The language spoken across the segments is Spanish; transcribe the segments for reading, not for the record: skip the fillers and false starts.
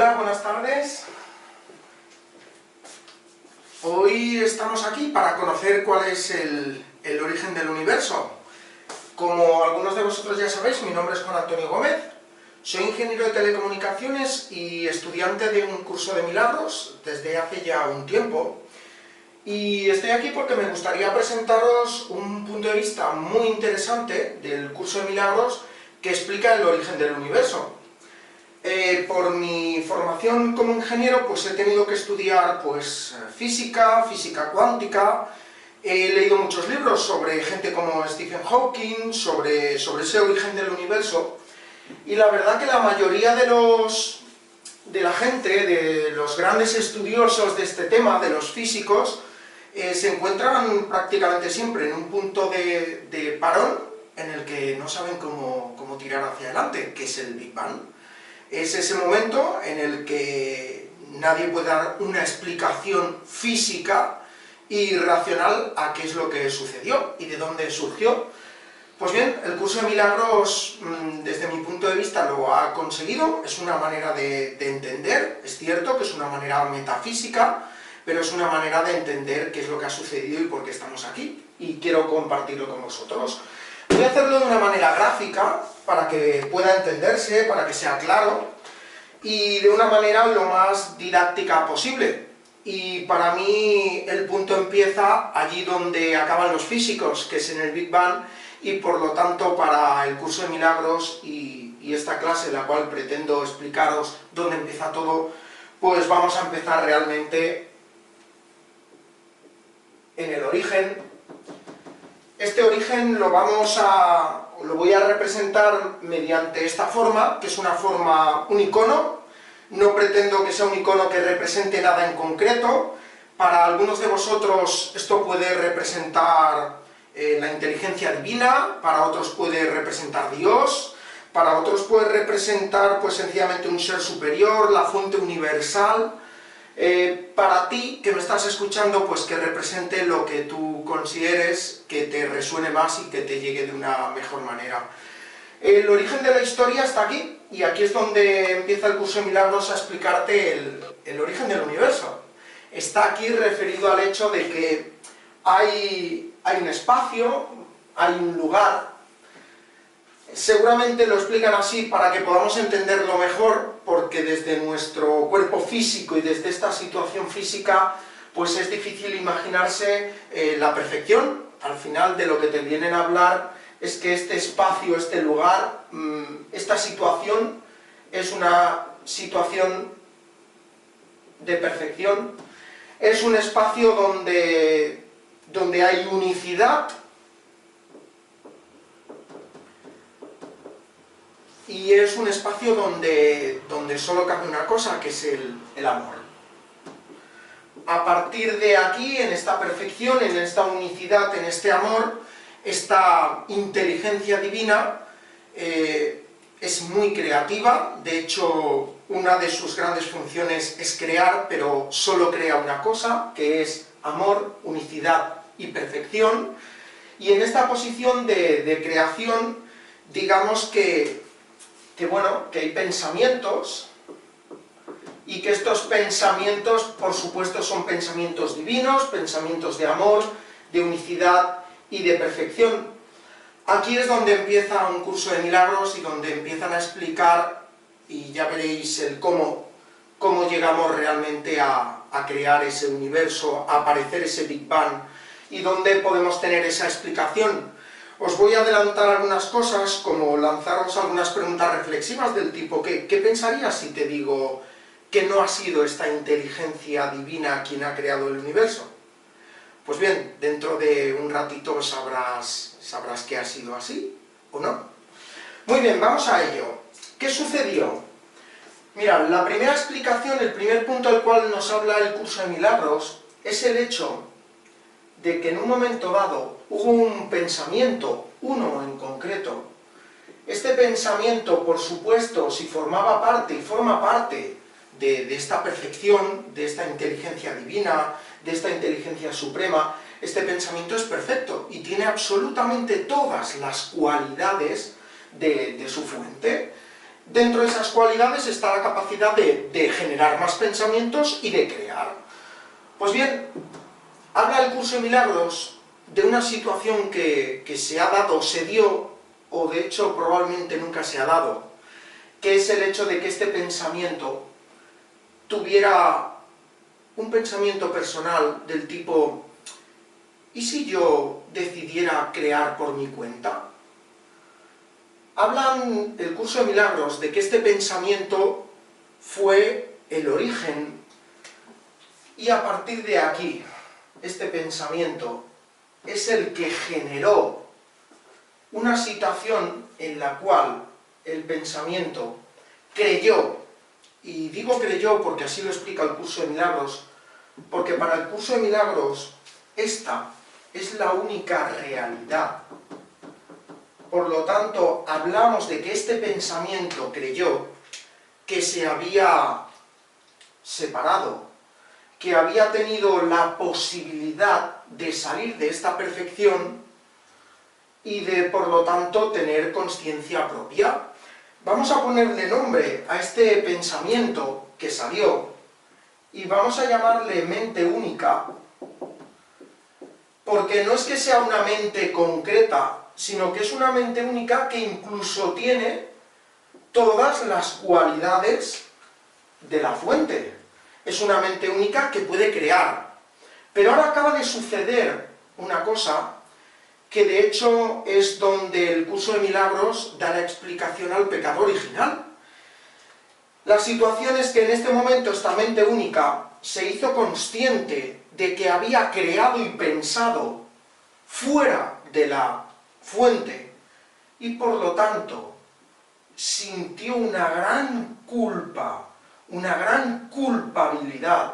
Hola, buenas tardes. Hoy estamos aquí para conocer cuál es el origen del universo. Como algunos de vosotros ya sabéis, mi nombre es Juan Antonio Gómez, soy ingeniero de telecomunicaciones y estudiante de un curso de milagros desde hace ya un tiempo. Y estoy aquí porque me gustaría presentaros un punto de vista muy interesante del curso de milagros que explica el origen del universo. Por mi formación como ingeniero, pues he tenido que estudiar física cuántica, he leído muchos libros sobre gente como Stephen Hawking, sobre ese origen del universo, y la verdad que la mayoría de la gente, de los grandes estudiosos de este tema, de los físicos, se encuentran prácticamente siempre en un punto de parón en el que no saben cómo tirar hacia adelante, que es el Big Bang. Es ese momento en el que nadie puede dar una explicación física y racional a qué es lo que sucedió y de dónde surgió. Pues bien, el curso de milagros, desde mi punto de vista, lo ha conseguido. Es una manera de entender, es cierto que es una manera metafísica, pero es una manera de entender qué es lo que ha sucedido y por qué estamos aquí, y quiero compartirlo con vosotros. Voy a hacerlo de una manera gráfica, para que pueda entenderse, para que sea claro, y de una manera lo más didáctica posible. Y para mí el punto empieza allí donde acaban los físicos, que es en el Big Bang, y por lo tanto para el curso de milagros y esta clase, en la cual pretendo explicaros dónde empieza todo, pues vamos a empezar realmente en el origen. Este origen lo voy a representar mediante esta forma, que es un icono. No pretendo que sea un icono que represente nada en concreto. Para algunos de vosotros esto puede representar la inteligencia divina, para otros puede representar Dios, para otros puede representar sencillamente un ser superior, la fuente universal. Para ti, que me estás escuchando, pues que represente lo que tú consideres que te resuene más y que te llegue de una mejor manera. El origen de la historia está aquí, y aquí es donde empieza el curso de milagros a explicarte el origen del universo. Está aquí referido al hecho de que hay un espacio, hay un lugar. Seguramente lo explican así para que podamos entenderlo mejor, porque desde nuestro cuerpo físico y desde esta situación física, pues es difícil imaginarse la perfección. Al final, de lo que te vienen a hablar es que este espacio, este lugar, esta situación es una situación de perfección, es un espacio donde hay unicidad, y es un espacio donde solo cabe una cosa, que es el amor. A partir de aquí, en esta perfección, en esta unicidad, en este amor, esta inteligencia divina es muy creativa. De hecho, una de sus grandes funciones es crear, pero solo crea una cosa, que es amor, unicidad y perfección. Y en esta posición de creación, digamos que hay pensamientos, y que estos pensamientos, por supuesto, son pensamientos divinos, pensamientos de amor, de unicidad y de perfección. Aquí es donde empieza un curso de milagros y donde empiezan a explicar, y ya veréis el cómo llegamos realmente a crear ese universo, a aparecer ese Big Bang, y dónde podemos tener esa explicación. Os voy a adelantar algunas cosas, como lanzaros algunas preguntas reflexivas del tipo, ¿qué pensarías si te digo que no ha sido esta inteligencia divina quien ha creado el universo? Pues bien, dentro de un ratito sabrás que ha sido así, ¿o no? Muy bien, vamos a ello. ¿Qué sucedió? Mira, la primera explicación, el primer punto del cual nos habla el curso de milagros, es el hecho de que en un momento dado hubo un pensamiento, uno en concreto. Este pensamiento, por supuesto, si formaba parte y forma parte de esta perfección, de esta inteligencia divina, de esta inteligencia suprema, este pensamiento es perfecto y tiene absolutamente todas las cualidades de su fuente. Dentro de esas cualidades está la capacidad de generar más pensamientos y de crear. Pues bien, habla el curso de milagros de una situación que se ha dado, se dio, o de hecho probablemente nunca se ha dado, que es el hecho de que este pensamiento tuviera un pensamiento personal del tipo: ¿y si yo decidiera crear por mi cuenta? Hablan el curso de milagros de que este pensamiento fue el origen, y a partir de aquí, este pensamiento es el que generó una situación en la cual el pensamiento creyó, y digo creyó porque así lo explica el curso de milagros, porque para el curso de milagros esta es la única realidad. Por lo tanto, hablamos de que este pensamiento creyó que se había separado, que había tenido la posibilidad de salir de esta perfección y de, por lo tanto, tener consciencia propia. Vamos a ponerle nombre a este pensamiento que salió y vamos a llamarle mente única, porque no es que sea una mente concreta, sino que es una mente única que incluso tiene todas las cualidades de la fuente. Es una mente única que puede crear. Pero ahora acaba de suceder una cosa que de hecho es donde el curso de milagros da la explicación al pecado original. La situación es que en este momento esta mente única se hizo consciente de que había creado y pensado fuera de la fuente, y por lo tanto sintió una gran culpa, una gran culpabilidad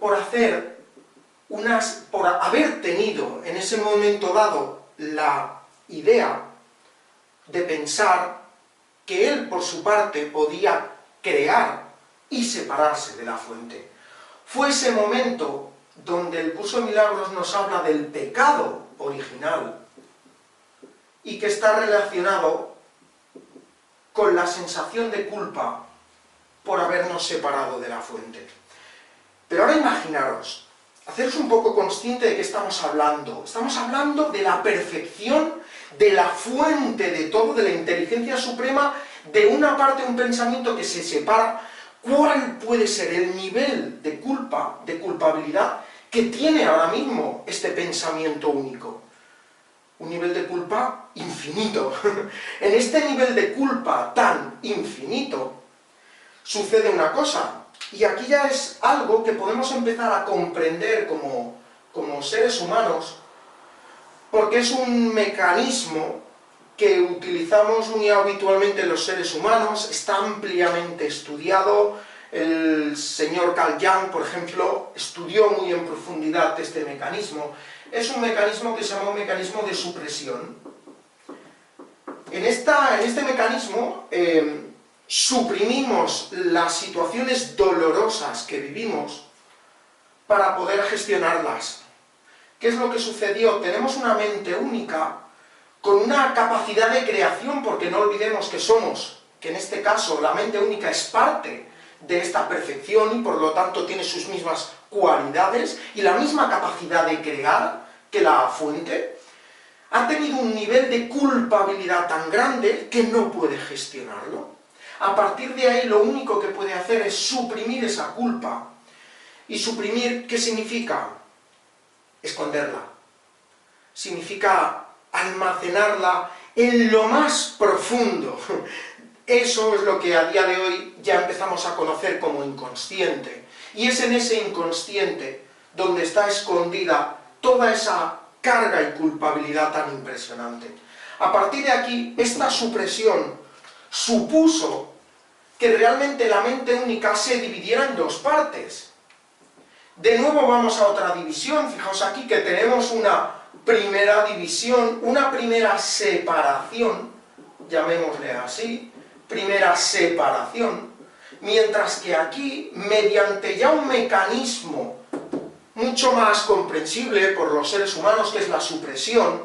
por haber tenido en ese momento dado la idea de pensar que él por su parte podía crear y separarse de la fuente. Fue ese momento donde el curso de milagros nos habla del pecado original y que está relacionado con la sensación de culpa por habernos separado de la fuente. Pero ahora imaginaros, haceros un poco consciente de qué estamos hablando. Estamos hablando de la perfección, de la fuente de todo, de la inteligencia suprema, de una parte de un pensamiento que se separa. ¿Cuál puede ser el nivel de culpa, de culpabilidad, que tiene ahora mismo este pensamiento único? Un nivel de culpa infinito. En este nivel de culpa tan infinito sucede una cosa, y aquí ya es algo que podemos empezar a comprender como seres humanos, porque es un mecanismo que utilizamos muy habitualmente los seres humanos, está ampliamente estudiado. El señor Carl Jung, por ejemplo, estudió muy en profundidad este mecanismo. Es un mecanismo que se llama un mecanismo de supresión. En este mecanismo suprimimos las situaciones dolorosas que vivimos para poder gestionarlas. ¿Qué es lo que sucedió? Tenemos una mente única con una capacidad de creación, porque no olvidemos que en este caso la mente única es parte de esta perfección y por lo tanto tiene sus mismas cualidades y la misma capacidad de crear que la fuente. Ha tenido un nivel de culpabilidad tan grande que no puede gestionarlo. A partir de ahí lo único que puede hacer es suprimir esa culpa. ¿Y suprimir qué significa? Esconderla. Significa almacenarla en lo más profundo. Eso es lo que a día de hoy ya empezamos a conocer como inconsciente. Y es en ese inconsciente donde está escondida toda esa carga y culpabilidad tan impresionante. A partir de aquí, esta supresión supuso que realmente la mente única se dividiera en dos partes. De nuevo vamos a otra división. Fijaos aquí que tenemos una primera división, una primera separación, llamémosle así, primera separación, mientras que aquí, mediante ya un mecanismo mucho más comprensible por los seres humanos, que es la supresión,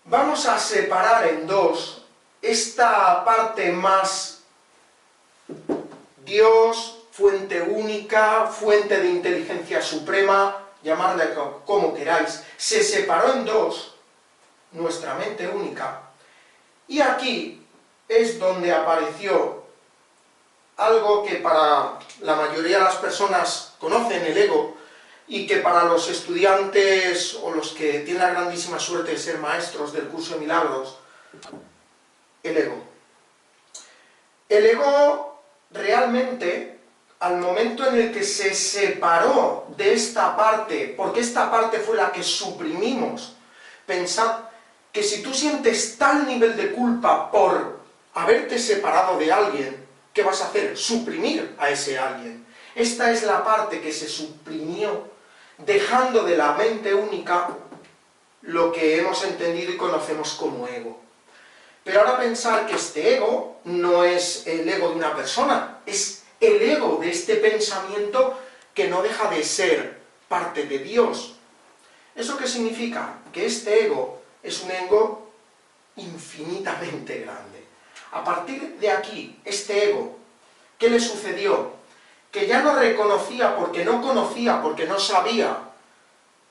vamos a separar en dos esta parte más Dios, fuente única, fuente de inteligencia suprema, llamadle como queráis, se separó en dos, nuestra mente única, y aquí es donde apareció algo que para la mayoría de las personas conocen, el ego, y que para los estudiantes o los que tienen la grandísima suerte de ser maestros del curso de milagros, el ego. El ego realmente, al momento en el que se separó de esta parte, porque esta parte fue la que suprimimos, pensad que si tú sientes tal nivel de culpa por haberte separado de alguien, ¿qué vas a hacer? Suprimir a ese alguien. Esta es la parte que se suprimió, dejando de la mente única lo que hemos entendido y conocemos como ego. Pero ahora pensar que este ego no es el ego de una persona, es el ego de este pensamiento que no deja de ser parte de Dios. ¿Eso qué significa? Que este ego es un ego infinitamente grande. A partir de aquí, este ego, ¿qué le sucedió? Que ya no reconocía porque no conocía, porque no sabía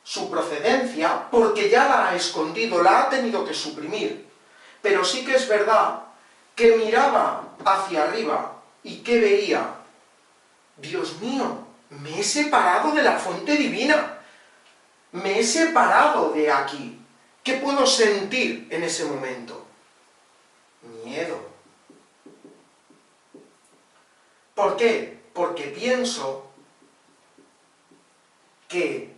su procedencia, porque ya la ha escondido, la ha tenido que suprimir. Pero sí que es verdad que miraba hacia arriba y que veía, Dios mío, me he separado de la fuente divina, me he separado de aquí. ¿Qué puedo sentir en ese momento? Miedo. ¿Por qué? Porque pienso que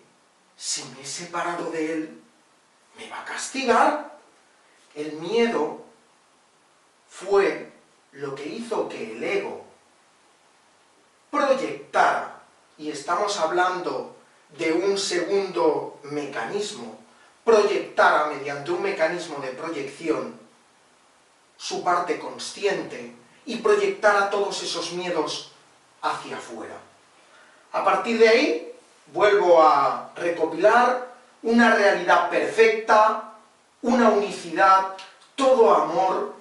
si me he separado de él, me va a castigar. El miedo fue lo que hizo que el ego proyectara, y estamos hablando de un segundo mecanismo, proyectara mediante un mecanismo de proyección su parte consciente y proyectara todos esos miedos hacia afuera. A partir de ahí, vuelvo a recopilar una realidad perfecta, una unicidad, todo amor,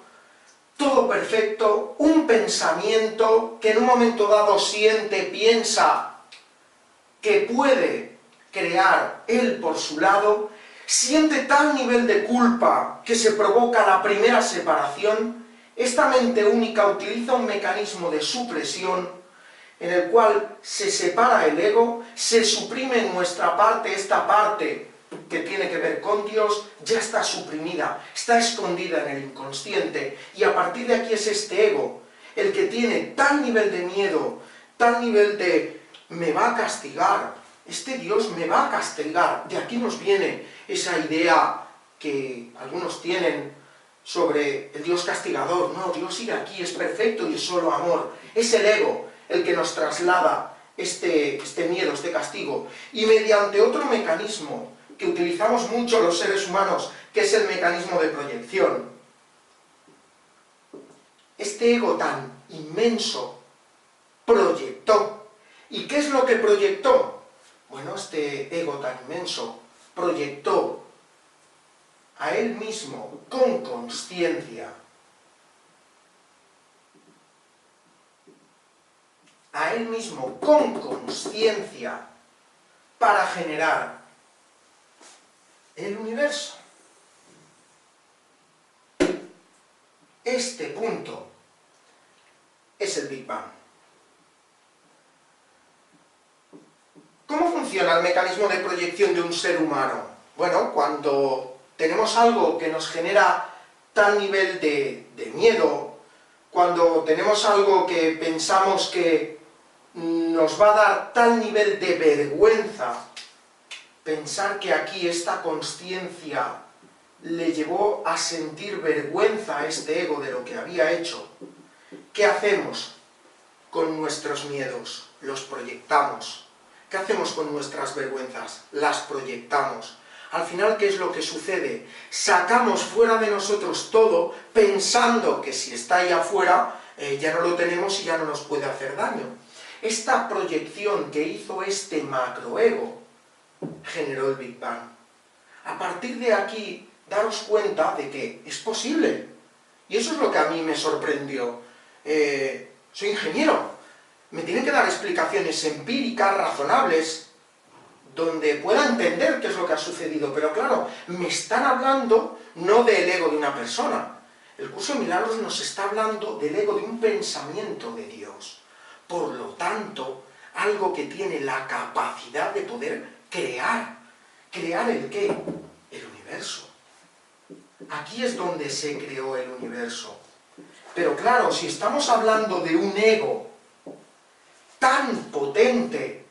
todo perfecto, un pensamiento que en un momento dado siente, piensa que puede crear él por su lado, siente tal nivel de culpa que se provoca la primera separación. Esta mente única utiliza un mecanismo de supresión en el cual se separa el ego, se suprime en nuestra parte, esta parte que tiene que ver con Dios, ya está suprimida, está escondida en el inconsciente, y a partir de aquí es este ego el que tiene tal nivel de miedo, tal nivel de me va a castigar, este Dios me va a castigar. De aquí nos viene esa idea que algunos tienen sobre el Dios castigador. No, Dios sigue aquí, es perfecto y es solo amor. Es el ego el que nos traslada este miedo, este castigo, y mediante otro mecanismo que utilizamos mucho los seres humanos, que es el mecanismo de proyección. Este ego tan inmenso proyectó. ¿Y qué es lo que proyectó? Bueno, este ego tan inmenso proyectó a él mismo con consciencia, a él mismo con consciencia, para generar el universo. Este punto es el Big Bang. ¿Cómo funciona el mecanismo de proyección de un ser humano? Bueno, cuando tenemos algo que nos genera tal nivel de miedo, cuando tenemos algo que pensamos que nos va a dar tal nivel de vergüenza, pensar que aquí esta consciencia le llevó a sentir vergüenza a este ego de lo que había hecho, ¿qué hacemos con nuestros miedos? Los proyectamos. ¿Qué hacemos con nuestras vergüenzas? Las proyectamos. Al final, ¿qué es lo que sucede? Sacamos fuera de nosotros todo, pensando que si está ahí afuera, ya no lo tenemos y ya no nos puede hacer daño. Esta proyección que hizo este macroego generó el Big Bang. A partir de aquí, daros cuenta de que es posible Y eso es lo que a mí me sorprendió. Soy ingeniero, me tienen que dar explicaciones empíricas, razonables, donde pueda entender qué es lo que ha sucedido, pero claro, me están hablando no del ego de una persona. El curso de milagros nos está hablando del ego de un pensamiento de Dios. Por lo tanto, algo que tiene la capacidad de poder crear. ¿Crear el qué? El universo. Aquí es donde se creó el universo. Pero claro, si estamos hablando de un ego tan potente,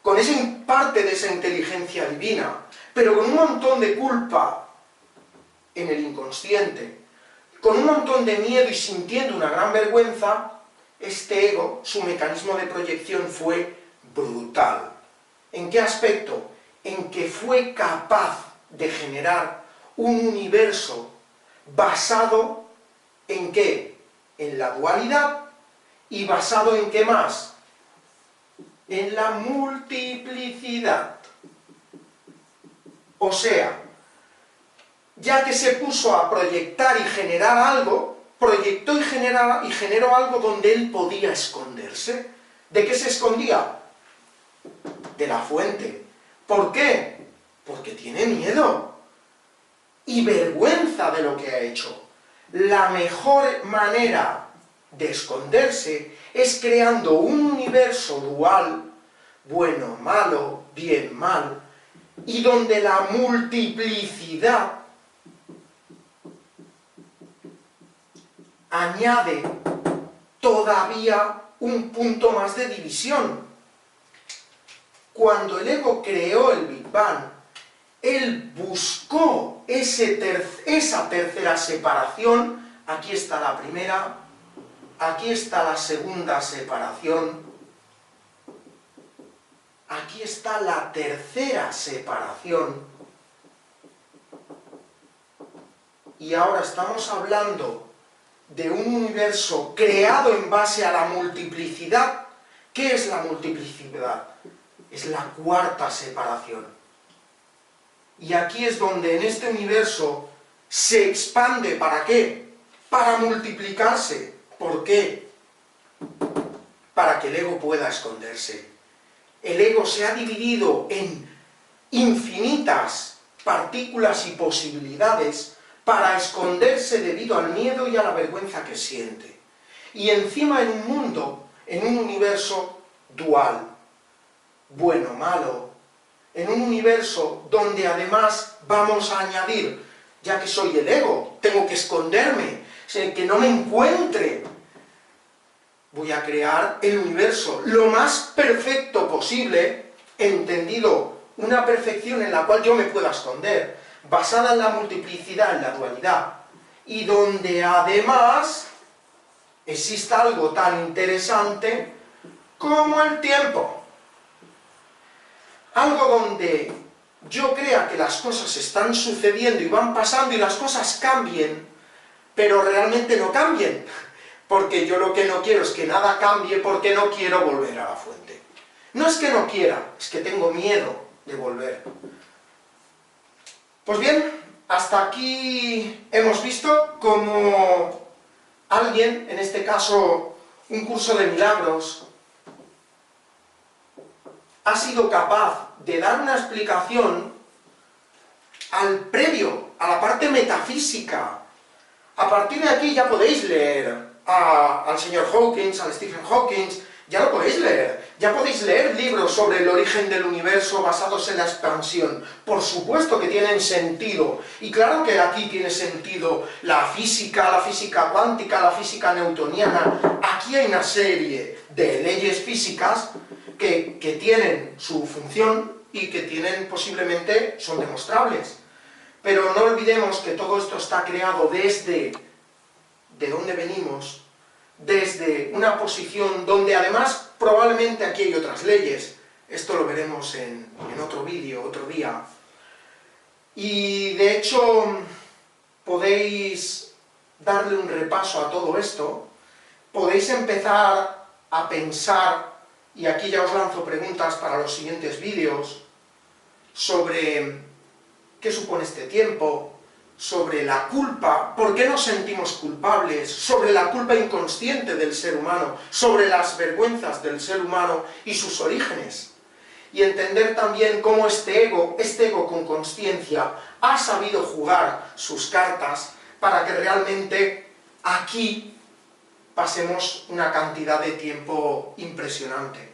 con esa parte de esa inteligencia divina, pero con un montón de culpa en el inconsciente, con un montón de miedo y sintiendo una gran vergüenza, este ego, su mecanismo de proyección fue brutal. ¿En qué aspecto? En que fue capaz de generar un universo basado ¿en qué? En la dualidad y basado en ¿qué más? En la multiplicidad. O sea, ya que se puso a proyectar y generar algo, proyectó y generó algo donde él podía esconderse. ¿De qué se escondía? De la fuente. ¿Por qué? Porque tiene miedo y vergüenza de lo que ha hecho. La mejor manera de esconderse es creando un universo dual, bueno, malo, bien, mal, y donde la multiplicidad añade todavía un punto más de división. Cuando el ego creó el Big Bang, él buscó esa tercera separación. Aquí está la primera, aquí está la segunda separación, aquí está la tercera separación, y ahora estamos hablando de un universo creado en base a la multiplicidad. ¿Qué es la multiplicidad? Es la cuarta separación. Y aquí es donde en este universo se expande, ¿para qué? Para multiplicarse. ¿Por qué? Para que el ego pueda esconderse. El ego se ha dividido en infinitas partículas y posibilidades para esconderse debido al miedo y a la vergüenza que siente. Y encima en un mundo, en un universo dual, bueno, malo, en un universo donde además vamos a añadir, ya que soy el ego, tengo que esconderme, que no me encuentre, voy a crear el universo lo más perfecto posible, entendido, una perfección en la cual yo me pueda esconder, basada en la multiplicidad, en la dualidad, y donde además exista algo tan interesante como el tiempo. Algo donde yo crea que las cosas están sucediendo y van pasando y las cosas cambien, pero realmente no cambien, porque yo lo que no quiero es que nada cambie porque no quiero volver a la fuente. No es que no quiera, es que tengo miedo de volver. Pues bien, hasta aquí hemos visto cómo alguien, en este caso un curso de milagros, ha sido capaz de dar una explicación al previo, a la parte metafísica. A partir de aquí ya podéis leer al señor Hawking, al Stephen Hawking, ya lo podéis leer. Ya podéis leer libros sobre el origen del universo basados en la expansión. Por supuesto que tienen sentido. Y claro que aquí tiene sentido la física cuántica, la física newtoniana. Aquí hay una serie de leyes físicas que tienen su función y que posiblemente son demostrables. Pero no olvidemos que todo esto está creado desde de dónde venimos, desde una posición donde además probablemente aquí hay otras leyes. Esto lo veremos en otro vídeo, otro día. Y de hecho podéis darle un repaso a todo esto, podéis empezar a pensar, y aquí ya os lanzo preguntas para los siguientes vídeos, sobre qué supone este tiempo, sobre la culpa, por qué nos sentimos culpables, sobre la culpa inconsciente del ser humano, sobre las vergüenzas del ser humano y sus orígenes. Y entender también cómo este ego con consciencia, ha sabido jugar sus cartas para que realmente aquí pasemos una cantidad de tiempo impresionante.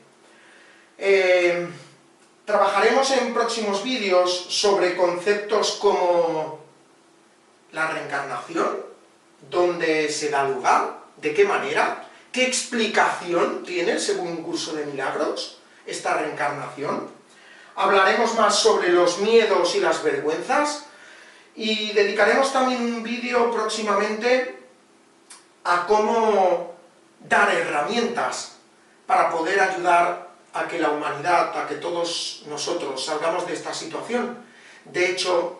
Trabajaremos en próximos vídeos sobre conceptos como la reencarnación, dónde se da lugar, de qué manera, qué explicación tiene, según un curso de milagros, esta reencarnación. Hablaremos más sobre los miedos y las vergüenzas, y dedicaremos también un vídeo próximamente a cómo dar herramientas para poder ayudar a que la humanidad, a que todos nosotros salgamos de esta situación. De hecho,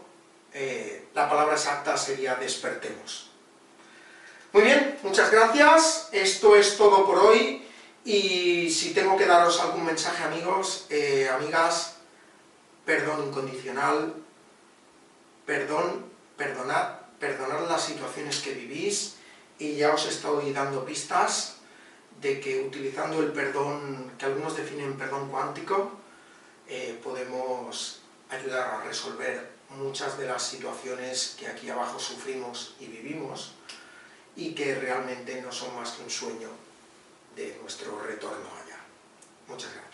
la palabra exacta sería despertemos. Muy bien, muchas gracias, esto es todo por hoy, y si tengo que daros algún mensaje, amigos, amigas, perdón incondicional, perdonad las situaciones que vivís, y ya os estoy dando pistas de que utilizando el perdón, que algunos definen perdón cuántico, podemos ayudar a resolver muchas de las situaciones que aquí abajo sufrimos y vivimos, y que realmente no son más que un sueño de nuestro retorno allá. Muchas gracias.